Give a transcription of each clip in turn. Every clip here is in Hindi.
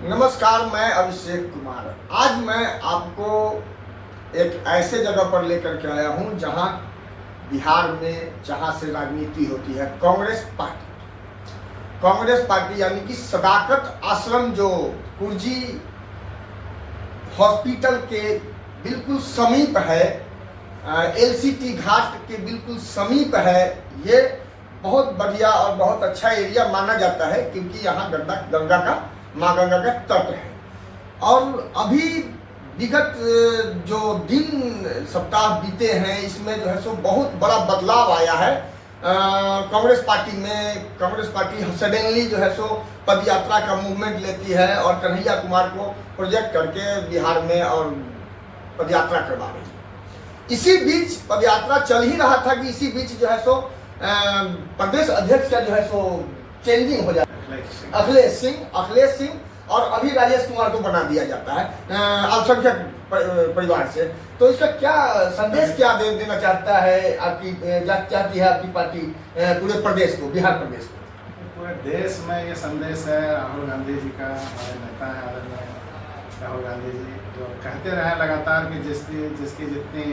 नमस्कार, मैं अभिषेक कुमार। आज मैं आपको एक ऐसे जगह पर लेकर के आया हूं जहां बिहार में जहां से राजनीति होती है, कांग्रेस पार्टी यानी कि सदाकत आश्रम जो कुर्जी हॉस्पिटल के बिल्कुल समीप है, एलसीटी घाट के बिल्कुल समीप है। ये बहुत बढ़िया और बहुत अच्छा एरिया माना जाता है क्योंकि यहाँ गंगा का माँ गंगा का तट है। और अभी विगत जो दिन सप्ताह बीते हैं इसमें जो है सो बहुत बड़ा बदलाव आया है कांग्रेस पार्टी में। कांग्रेस पार्टी सडनली जो है सो पद यात्रा का मूवमेंट लेती है और कन्हैया कुमार को प्रोजेक्ट करके बिहार में और पद यात्रा करवा रही है। इसी बीच पद यात्रा चल ही रहा था कि इसी बीच जो है सो प्रदेश अध्यक्ष का जो है सो चेंजिंग हो जाता है। अखिलेश सिंह और अभी राजेश कुमार को बना दिया जाता है अल्पसंख्यक परिवार से। तो इसका क्या संदेश क्या देना चाहता है चाहती है आपकी पार्टी पूरे प्रदेश को, बिहार प्रदेश को? पूरे देश में ये संदेश है राहुल गांधी जी का। हमारे नेता है आदरणीय राहुल गांधी जी, जो कहते रहे लगातार कि जिसकी जितनी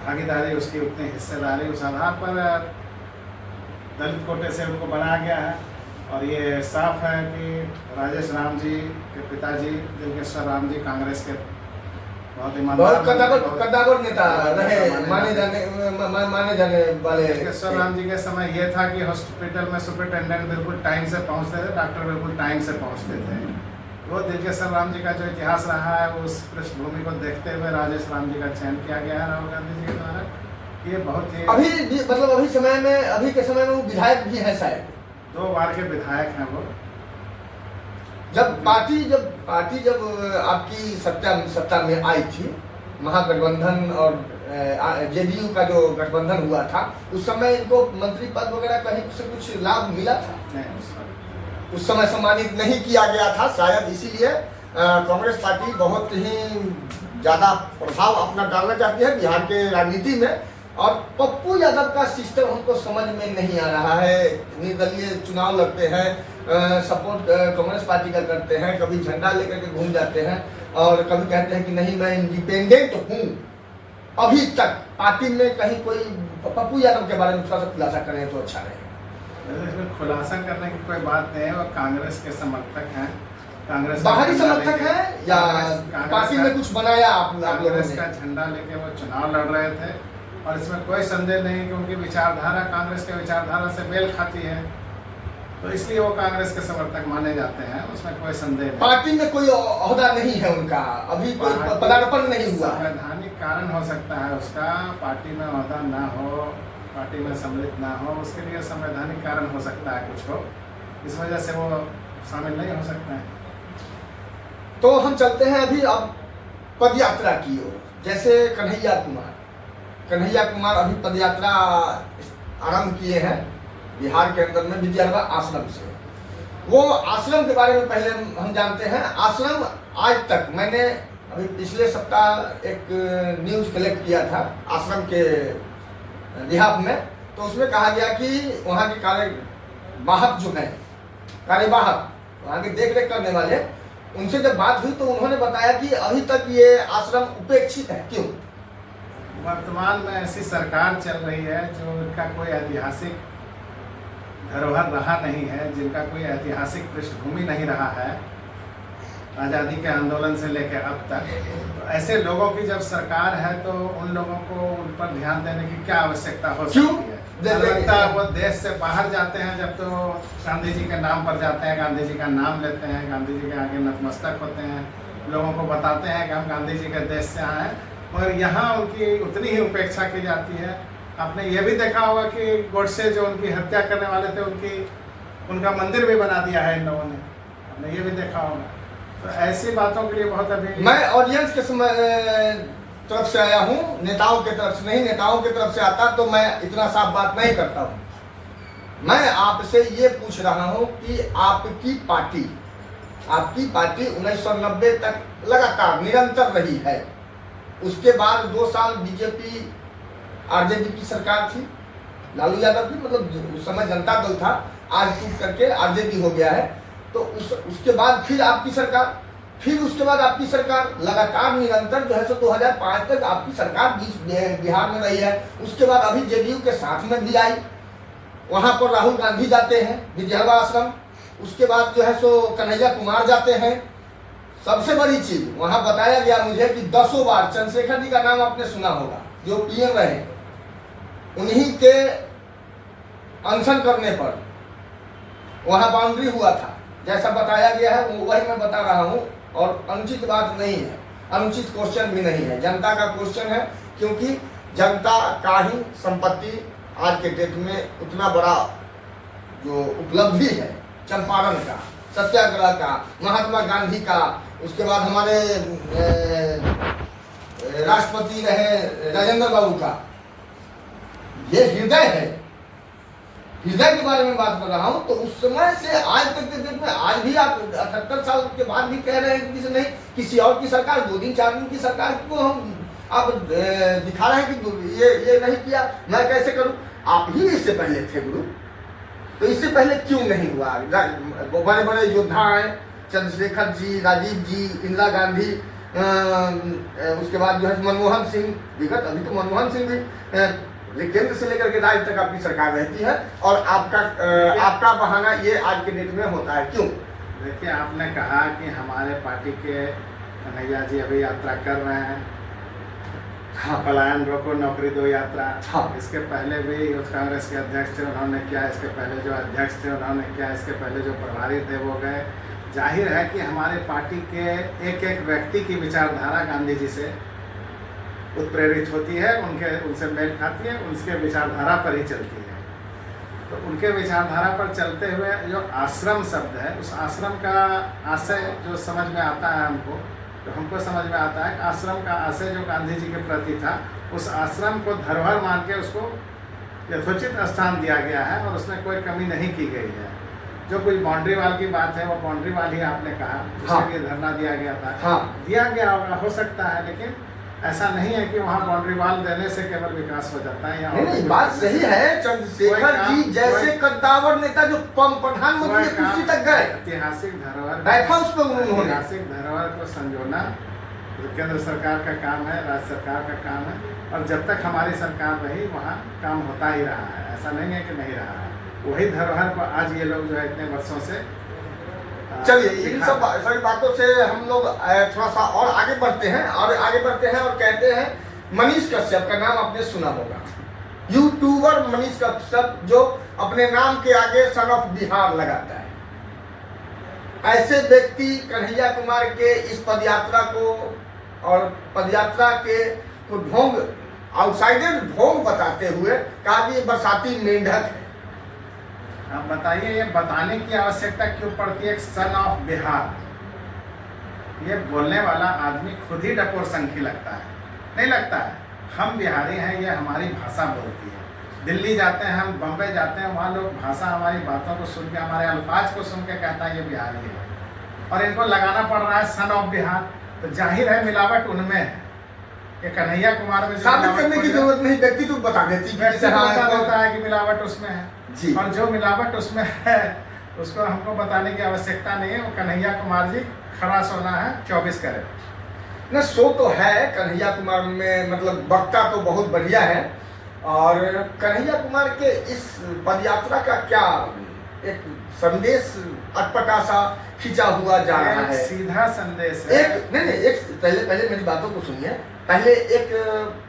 भागीदारी उसकी उतनी हिस्सेदारी, उस आधार पर दलित कोटे से उनको बनाया गया है। और ये साफ है कि राजेश राम जी के पिताजी दिलकेश्वर राम जी कांग्रेस के बहुत कद्दावर नेता रहे, माने जाने वाले। दिलकेश्वर राम जी के समय ये था कि हॉस्पिटल में सुपरिटेंडेंट बिल्कुल टाइम से पहुंचते थे, डॉक्टर बिल्कुल टाइम से पहुंचते थे। वो दिलकेश्वर राम जी का जो इतिहास रहा है उस पृष्ठभूमि को देखते हुए राजेश राम जी का चयन किया गया है राहुल गांधी जी के द्वारा। ये बहुत ही अभी के समय में वो विधायक भी है शायद, 2 बार के विधायक हैं वो। जब पार्टी जब आपकी सत्ता में आई थी, महागठबंधन और जेडीयू का जो गठबंधन हुआ था, उस समय इनको मंत्री पद वगैरह कहीं से कुछ लाभ मिला था? नहीं, उस समय सम्मानित नहीं किया गया था शायद, इसीलिए कांग्रेस पार्टी बहुत ही ज्यादा प्रभाव अपना डालना चाहती है बिहार के राजनीति में। और पप्पू यादव का सिस्टम हमको समझ में नहीं आ रहा है। निर्दलीय चुनाव लड़ते हैं, सपोर्ट कांग्रेस पार्टी का करते हैं, कभी झंडा लेकर के घूम जाते हैं और कभी कहते हैं कि नहीं मैं इंडिपेंडेंट हूँ। अभी तक पार्टी में कहीं कोई पप्पू यादव के बारे में थोड़ा सा खुलासा करें तो अच्छा रहेगा। इसमें खुलासा करने की कोई बात नहीं है। वो कांग्रेस के समर्थक हैं, कांग्रेस बाहरी समर्थक है या पार्टी में कुछ बनाया आप लोगों ने? कांग्रेस का झंडा लेके वो चुनाव लड़ रहे थे और इसमें कोई संदेह नहीं कि उनकी विचारधारा कांग्रेस के विचारधारा से मेल खाती है, तो इसलिए वो कांग्रेस के समर्थक माने जाते हैं, उसमें कोई संदेह नहीं। पार्टी में कोई ओहदा नहीं है उनका, अभी कोई पदार्पण नहीं हुआ। संवैधानिक कारण हो सकता है उसका, पार्टी में ओहदा ना हो, पार्टी में सम्मिलित ना हो, उसके लिए संवैधानिक कारण हो सकता है कुछ हो, इस वजह से वो शामिल नहीं हो सकते हैं। तो हम चलते हैं अभी अब पद यात्रा की ओर। जैसे कन्हैया कुमार अभी पद यात्रा आरंभ किए हैं बिहार के अंदर में विद्यार्थी आश्रम से। वो आश्रम के बारे में पहले हम जानते हैं। आश्रम आज तक मैंने अभी पिछले सप्ताह एक न्यूज कलेक्ट किया था आश्रम के बिहार में, तो उसमें कहा गया कि वहाँ के कार्यवाहक जो है, वहाँ के देख रेख करने वाले, उनसे जब बात हुई तो उन्होंने बताया कि अभी तक ये आश्रम उपेक्षित है। क्यों? वर्तमान में ऐसी सरकार चल रही है जो इनका कोई ऐतिहासिक धरोहर रहा नहीं है, जिनका कोई ऐतिहासिक पृष्ठभूमि नहीं रहा है आज़ादी के आंदोलन से लेकर अब तक। तो ऐसे लोगों की जब सरकार है तो उन लोगों को उन पर ध्यान देने की क्या आवश्यकता हो सकती है? लगता है वो देश से बाहर जाते हैं जब तो गांधी जी के नाम पर जाते हैं, गांधी जी का नाम लेते हैं, गांधी जी के आगे नतमस्तक होते हैं, लोगों को बताते हैं कि हम गांधी जी के देश से आए हैं, मगर यहाँ उनकी उतनी ही उपेक्षा की जाती है। आपने ये भी देखा होगा कि गोडसे जो उनकी हत्या करने वाले थे उनका मंदिर भी बना दिया है इन लोगों ने, आपने ये भी देखा होगा। तो ऐसी बातों के लिए बहुत अभी मैं ऑडियंस के तरफ से आया हूँ, नेताओं के तरफ से नहीं। नेताओं की तरफ से आता तो मैं इतना साफ बात नहीं करता हूँ। मैं आपसे ये पूछ रहा हूँ कि आपकी पार्टी 1990 तक लगातार निरंतर रही है। उसके बाद 2 साल बीजेपी आरजेडी की सरकार थी, लालू यादव की, मतलब उस समय जनता दल था, आज टूट करके आरजेडी हो गया है। तो उसके बाद फिर आपकी सरकार, फिर उसके बाद आपकी सरकार लगातार निरंतर जो है सो 2005 तक आपकी सरकार बिहार में रही है। उसके बाद अभी जेडीयू के साथ में भी आई, वहां पर राहुल गांधी जाते हैं विद्यावा आश्रम, उसके बाद जो है सो कन्हैया कुमार जाते हैं। सबसे बड़ी चीज वहां बताया गया मुझे कि 10 बार चंद्रशेखर जी का नाम आपने सुना होगा, जो पीएम रहे, उन्हीं के अनशन करने पर वहां बाउंड्री हुआ था, जैसा बताया गया है वही मैं बता रहा हूं। और अनुचित बात नहीं है, अनुचित क्वेश्चन भी नहीं है, जनता का क्वेश्चन है, क्योंकि जनता का ही संपत्ति आज के डेट में उतना बड़ा जो उपलब्धि है, चंपारण का, सत्याग्रह का, महात्मा गांधी का, उसके बाद हमारे राष्ट्रपति रहे राजेंद्र बाबू का, ये हृदय है, हृदय के बारे में बात कर रहा हूँ। तो उस समय से आज तक के डेट में, आज भी आप 78 साल के बाद भी कह रहे हैं कि नहीं किसी और की सरकार, 2 दिन 4 दिन की सरकार को हम आप दिखा रहे हैं कि ये नहीं किया, मैं कैसे करूं? आप ही इससे पहले थे गुरु, तो इससे पहले क्यों नहीं हुआ? बड़े बड़े योद्धा आए, चंद्रशेखर जी, राजीव जी, इंदिरा गांधी, उसके बाद जो है मनमोहन सिंह, विगत अभी तो मनमोहन सिंह भी, केंद्र से लेकर के राज्य तक आपकी सरकार रहती है, और आपका बहाना ये आज के डेट में होता है, क्यों? देखिए, आपने कहा कि हमारे पार्टी के कन्हैया जी अभी यात्रा कर रहे हैं, हाँ, पलायन रोको नौकरी दो यात्रा। हाँ, इसके पहले भी यूथ कांग्रेस के अध्यक्ष थे, उन्होंने किया, इसके पहले जो अध्यक्ष थे उन्होंने किया, इसके पहले जो प्रभारी थे वो गए। जाहिर है कि हमारे पार्टी के एक एक व्यक्ति की विचारधारा गांधी जी से उत्प्रेरित होती है, उनसे मेल खाती है, उनके विचारधारा पर ही चलती है। तो उनके विचारधारा पर चलते हुए जो आश्रम शब्द है, उस आश्रम का आशय जो समझ में आता है हमको, तो हमको समझ में आता है कि आश्रम का आशय जो गांधी जी के प्रति था, उस आश्रम को धरोहर मान के उसको यथोचित स्थान दिया गया है और उसमें कोई कमी नहीं की गई है। जो कोई बाउंड्री वाल की बात है, वो बाउंड्री वाल ही आपने कहा, उसके लिए धरना दिया गया था। हाँ, दिया गया होगा, हो सकता है, लेकिन ऐसा नहीं है कि वहाँ बाउंड्री वाल देने से केवल विकास हो जाता है। नहीं, बात सही है। चंद्रशेखर जी जैसे कद्दावर नेता जो प्रधानमंत्री की कुर्सी तक गए, ऐतिहासिक धरोहर, ऐतिहासिक धरोहर को संजोना केंद्र सरकार का काम है, राज्य सरकार का काम है, और जब तक हमारी सरकार रही वहाँ काम होता ही रहा है, ऐसा नहीं है कि नहीं रहा है। वही धरोहर को आज ये लोग जो है इतने वर्षों से चलिए इन सब सारी बातों से हम लोग थोड़ा सा और आगे बढ़ते हैं और कहते हैं मनीष कश्यप का नाम आपने सुना होगा, यूट्यूबर मनीष कश्यप जो अपने नाम के आगे सन ऑफ बिहार लगाता है। ऐसे व्यक्ति कन्हैया कुमार के इस पदयात्रा को और पदयात्रा के को ढोंग, आउटसाइडर ढोंग बताते हुए कहा कि ये बरसाती मेंढक है। आप बताइए, ये बताने की आवश्यकता क्यों पड़ती है सन ऑफ बिहार? ये बोलने वाला आदमी खुद ही डपोर संखी लगता है, नहीं लगता है? हम बिहारी हैं, ये हमारी भाषा बोलती है। दिल्ली जाते हैं, हम बम्बई जाते हैं, वहाँ लोग भाषा हमारी बातों को सुन के, हमारे अल्फाज को सुन के कहता है ये बिहारी है, और इनको लगाना पड़ रहा है सन ऑफ बिहार। तो जाहिर है मिलावट उनमें है। ये कन्हैया कुमार में साबित करने की जरूरत नहीं, व्यक्ति तो बता देती होता है कि मिलावट उसमें है जी। और जो मिलावट उसमें है उसको हमको बताने की आवश्यकता नहीं है। वो कन्हैया कुमार जी खरा सोना है, 24 कैरेट। न सो तो है कन्हैया कुमार में, मतलब वक्ता तो बहुत बढ़िया है। और कन्हैया कुमार के इस पदयात्रा का क्या एक संदेश अटपटा सा खिंचा हुआ जा रहा है, सीधा संदेश है। एक पहले मेरी बातों को सुनिए। पहले एक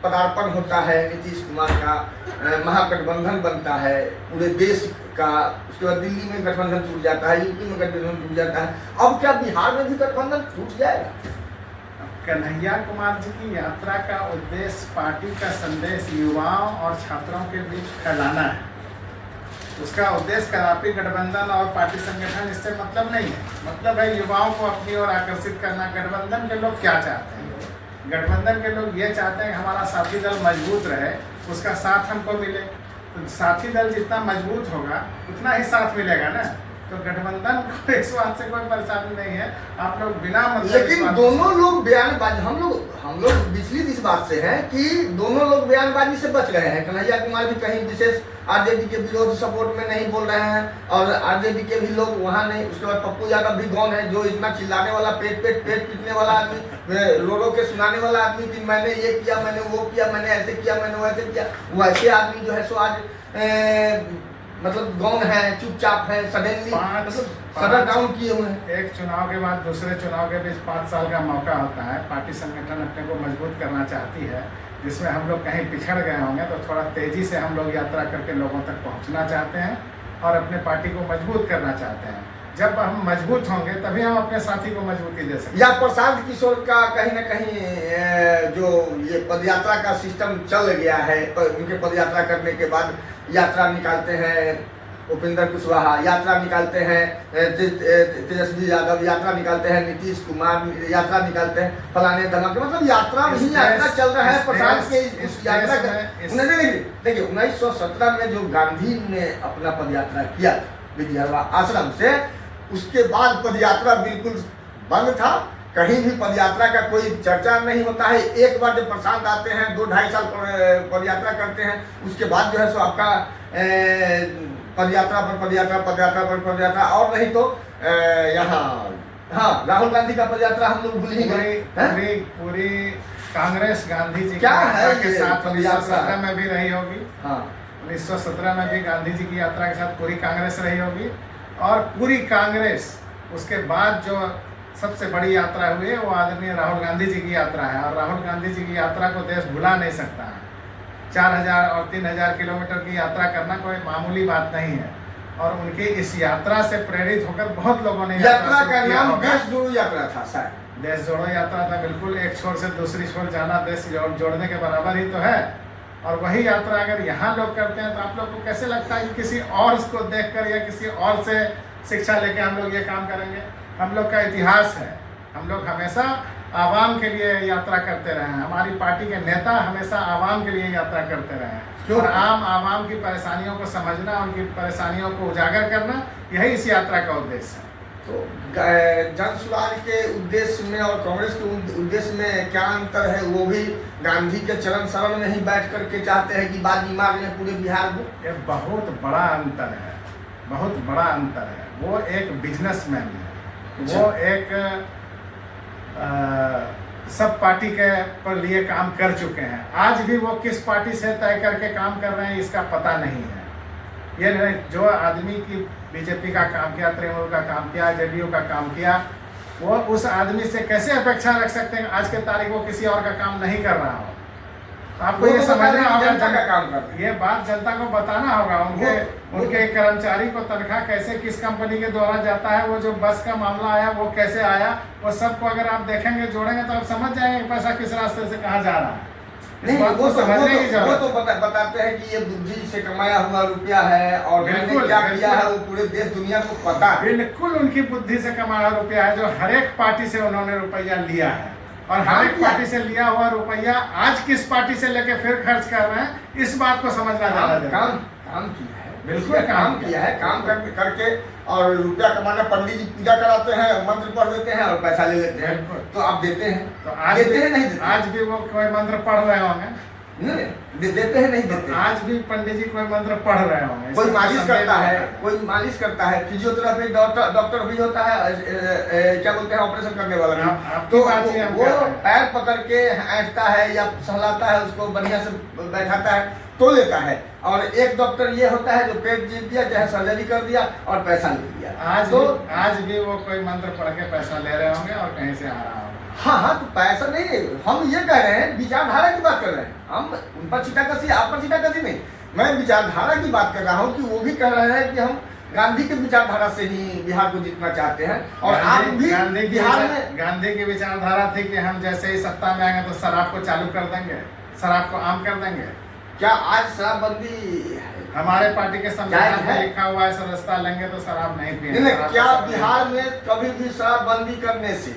पदार्पण होता है नीतीश कुमार का, महागठबंधन बनता है पूरे देश का, उसके बाद दिल्ली में गठबंधन टूट जाता है, यूपी में गठबंधन टूट जाता है, अब क्या बिहार में भी गठबंधन टूट जाएगा? कन्हैया कुमार जी की यात्रा का उद्देश्य पार्टी का संदेश युवाओं और छात्रों के बीच फैलाना है। उसका उद्देश्य कदापि गठबंधन और पार्टी संगठन इससे मतलब नहीं है। मतलब है युवाओं को अपनी ओर आकर्षित करना। गठबंधन के लोग क्या चाहते हैं? गठबंधन के लोग ये चाहते हैं कि हमारा साथी दल मजबूत रहे, उसका साथ हमको मिले। तो साथी दल जितना मजबूत होगा उतना ही साथ मिलेगा ना। तो गठबंधन को इस बात से कोई परेशानी नहीं है, आप लोग बिना मतलब लेकिन दोनों लोग बयानबाजी, हम लोग विचलित इस बात से हैं कि दोनों लोग बयानबाजी से बच रहे हैं। कन्हैया कुमार भी कहीं विशेष आरजेडी के विरोध सपोर्ट में नहीं बोल रहे हैं और आरजेडी के भी लोग वहाँ नहीं। उसके बाद पप्पू यादव भी गौन है, जो इतना चिल्लाने वाला, पेट पीटने वाला आदमी, रो के सुनाने वाला आदमी कि मैंने ये किया, मैंने वो किया, मैंने ऐसे किया, मैंने वैसे किया, वैसे आदमी जो है सो आज मतलब गौन है, चुपचाप है, सडनली सडन डाउन किए हुए हैं। एक चुनाव के बाद दूसरे चुनाव के बीच 5 साल का मौका होता है, पार्टी संगठन अपने को मजबूत करना चाहती है, जिसमें हम लोग कहीं पिछड़ गए होंगे तो थोड़ा तेजी से हम लोग यात्रा करके लोगों तक पहुंचना चाहते हैं और अपने पार्टी को मजबूत करना चाहते हैं। जब हम मजबूत होंगे तभी हम अपने साथी को मजबूती दे सकते हैं। या प्रशांत किशोर का कहीं ना कहीं जो ये पदयात्रा का सिस्टम चल गया है, उनके पदयात्रा करने के बाद यात्रा निकालते हैं, उपेंद्र कुशवाहा यात्रा निकालते हैं, तेजस्वी यादव यात्रा निकालते हैं, नीतीश कुमार यात्रा निकालते हैं, फलाने धमाके, मतलब यात्रा ही यात्रा चल रहा है। प्रशांत के इस यात्रा का देखिए 1917 में जो गांधी ने अपना पदयात्रा किया विजयवाड़ा आश्रम से, उसके बाद पदयात्रा बिल्कुल बंद था। कहीं भी पदयात्रा का कोई चर्चा नहीं होता है। एक बार जब प्रशांत आते हैं 2-2.5 साल पदयात्रा करते हैं, उसके बाद जो है सो आपका पदयात्रा पर पदयात्रा और नहीं तो यहाँ हाँ राहुल गांधी का पदयात्रा हम लोग भूल ही गए। पूरी कांग्रेस गांधी जी क्या है के साथ 1917 में भी रही होगी। हाँ 1917 में भी गांधी जी की यात्रा के साथ पूरी कांग्रेस रही होगी और पूरी कांग्रेस उसके बाद जो सबसे बड़ी यात्रा हुई है वो आदरणीय राहुल गांधी जी की यात्रा है। और राहुल गांधी जी की यात्रा को देश भुला नहीं सकता है। 4000 और 3000 किलोमीटर की यात्रा करना कोई मामूली बात नहीं है और उनकी इस यात्रा से प्रेरित होकर बहुत लोगों ने यात्रा का नाम देश जोड़ो यात्रा था शायद। देश जोड़ो यात्रा था, बिल्कुल। एक छोर से दूसरी छोर जाना देश जोड़ने के बराबर ही तो है। और वही यात्रा अगर यहाँ लोग करते हैं तो आप लोग को कैसे लगता है कि किसी और को देखकर या किसी और से शिक्षा लेके हम लोग ये काम करेंगे? हम लोग का इतिहास है, हम लोग हमेशा आवाम के लिए यात्रा करते रहे हैं। हमारी पार्टी के नेता हमेशा आवाम के लिए यात्रा करते रहे हैं और आवाम की परेशानियों को समझना, उनकी परेशानियों को उजागर करना, यही इस यात्रा का उद्देश्य है। तो जन सुराज के उद्देश्य में और कांग्रेस के उद्देश्य में क्या अंतर है? वो भी गांधी के चरण शरण में ही बैठ करके चाहते हैं कि बाजी मार लें पूरे बिहार को। ये बहुत बड़ा अंतर है, बहुत बड़ा अंतर है। वो एक बिजनेसमैन है, वो एक सब पार्टी के पर लिए काम कर चुके हैं। आज भी वो किस पार्टी से तय करके काम कर रहे हैं इसका पता नहीं है। ये जो आदमी की बीजेपी का काम किया, तृणमूल का काम किया, जेडीयू का काम किया, वो उस आदमी से कैसे अपेक्षा रख सकते हैं आज के तारीख को किसी और का काम नहीं कर रहा हो? आपको ये समझना होगा, जनता का काम करते हैं। ये बात जनता को बताना होगा। उनके कर्मचारी को तनख्वाह कैसे किस कंपनी के द्वारा जाता है, वो जो बस का मामला आया वो कैसे आया, वो सबको अगर आप देखेंगे, जोड़ेंगे तो आप समझ जाएंगे पैसा किस रास्ते से कहाँ जा रहा है। नहीं, वो तो बताते हैं कि ये बुद्धि से कमाया हुआ रुपया है और मैंने क्या किया है वो पूरे देश दुनिया को पता है। बिल्कुल उनकी बुद्धि से कमाया रुपया है, जो हर एक पार्टी से उन्होंने रुपया लिया है और हर एक पार्टी से लिया हुआ रुपया आज किस पार्टी से लेके फिर खर्च कर रहे हैं, इस बात को समझना ज्यादा जरूरी है। काम किया है, बिल्कुल काम किया है। काम करके और रुपया कमाना, पंडित जी पूजा कराते हैं, मंत्र पढ़ देते हैं और पैसा ले लेते हैं। तो आप देते हैं तो आज देते हैं नहीं देते? आज भी वो कोई मंत्र पढ़ रहे होंगे, देते हैं नहीं देते? आज भी पंडित जी कोई मंत्र पढ़ रहे होंगे। कोई मालिश करता है, कोई मालिश करता है, फिजियोथेरेपी डॉक्टर भी होता है, क्या बोलते हैं ऑपरेशन करने वाला। तो वो पैर पकड़ के ऐंठता है या सहलाता है, उसको बढ़िया से बैठाता है तो लेता है। और एक डॉक्टर ये होता है जो पेट जीत दिया, चाहे सर्जरी कर दिया और पैसा ले लिया। आज भी वो कोई मंत्र पढ़ के पैसा ले रहे होंगे और कहीं से आ रहा होगा। हाँ, तो पैसा नहीं, हम ये कह रहे हैं विचारधारा की बात कर रहे हैं। हम उन पर छीटाकसी, आप पर छीटाकसी नहीं, मैं विचारधारा की बात कर रहा हूँ कि वो भी कह रहे हैं कि हम गांधी की विचारधारा से ही बिहार को जीतना चाहते हैं। और आप भी बिहार में गांधी की विचारधारा थी कि हम जैसे ही सत्ता में आएंगे तो शराब को चालू कर देंगे, शराब को आम कर देंगे। क्या आज शराबबंदी हमारे पार्टी के संविधान में लिखा हुआ है सदस्यता लेंगे तो शराब नहीं पिएंगे? क्या बिहार में कभी भी शराबबंदी करने से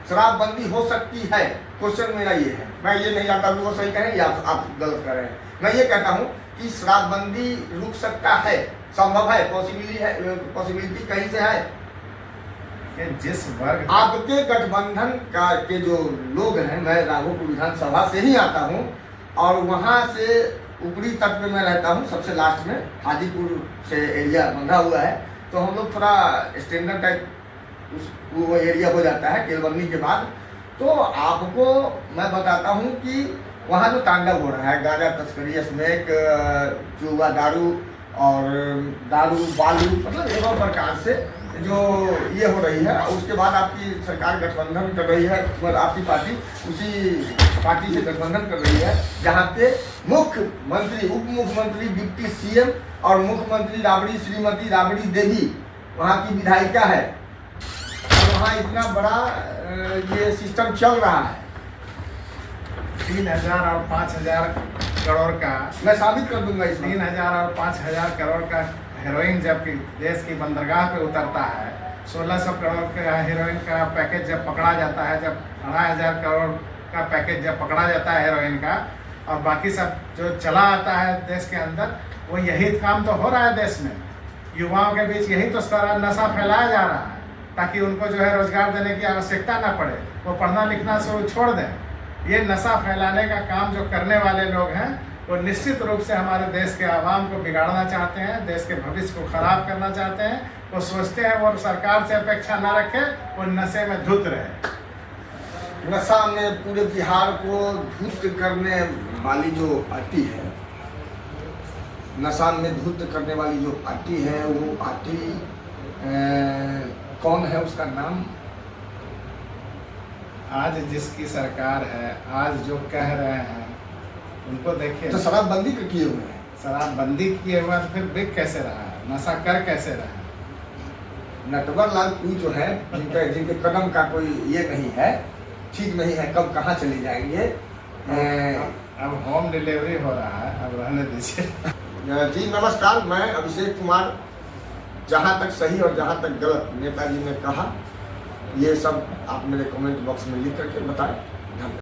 शराबबंदी हो सकती है? क्वेश्चन मेरा ये है। मैं ये नहीं जानता कि वो सही कहें या आप गलत कर रहे हैं। मैं ये कहता हूँ कि शराबबंदी रुक सकता है संभव है, पॉसिबिलिटी कहीं से है कि जिस वर्ग आपके गठबंधन का के जो लोग हैं, मैं राघोपुर विधानसभा से ही आता हूँ और वहाँ से ऊपरी तट पे मैं रहता हूँ, सबसे लास्ट में हाजीपुर से एरिया बंधा हुआ है, तो हम लोग थोड़ा स्टैंडर्ड टाइप वो एरिया हो जाता है केलवनी के बाद। तो आपको मैं बताता हूँ कि वहाँ जो तांडव हो रहा है, गांजा तस्करी, स्मैक, जुआ, दारू और दारू बालू, मतलब एवं प्रकार से जो ये हो रही है, उसके बाद आपकी सरकार गठबंधन कर रही है, मतलब आपकी पार्टी उसी पार्टी से गठबंधन कर रही है, जहाँ पे मुख्यमंत्री, उप मुख्यमंत्री, डिप्टी सीएम और मुख्यमंत्री राबड़ी, श्रीमती राबड़ी देवी वहाँ की विधायिका है और वहाँ इतना बड़ा ये सिस्टम चल रहा है। 3,000 और 5,000 करोड़ का, मैं साबित कर दूंगा इसमें। 3,000 और 5,000 करोड़ का हेरोइन जब देश की बंदरगाह पे उतरता है, 1,600 करोड़ का हेरोइन का पैकेज जब पकड़ा जाता है, जब 2,500 करोड़ का पैकेज जब पकड़ा जाता है हेरोइन का, और बाकी सब जो चला आता है देश के अंदर, वो यही काम तो हो रहा है देश में। युवाओं के बीच यही तो सारा नशा फैलाया जा रहा है ताकि उनको जो है रोजगार देने की आवश्यकता ना पड़े, वो पढ़ना लिखना से छोड़ दें। ये नशा फैलाने का काम जो करने वाले लोग हैं, वो निश्चित रूप से हमारे देश के आवाम को बिगाड़ना चाहते हैं, देश के भविष्य को खराब करना चाहते हैं। वो सोचते हैं वो सरकार से अपेक्षा ना रखे, वो नशे में धुत रहे। नशा में पूरे बिहार को धुत करने वाली जो पार्टी है, नशा में धुत करने वाली जो पार्टी है, वो पार्टी कौन है, उसका नाम? आज जिसकी सरकार है, आज जो कह रहे हैं उनको देखिए। तो शराबबंदी के किए हुए हैं, शराबबंदी किए हुए तो फिर बिक कैसे रहा है, नशा कर कैसे रहा है? नटवर लाल कोई जो है, जिनके कदम का कोई ये नहीं है, ठीक नहीं है, कब कहाँ चले जाएंगे। अब होम डिलीवरी हो रहा है, अब रहने दीजिए। जी नमस्कार, मैं अभिषेक कुमार। जहाँ तक सही और जहाँ तक गलत नेताजी ने कहा, ये सब आप मेरे कमेंट बॉक्स में लिख करके बताएं। धन्यवाद।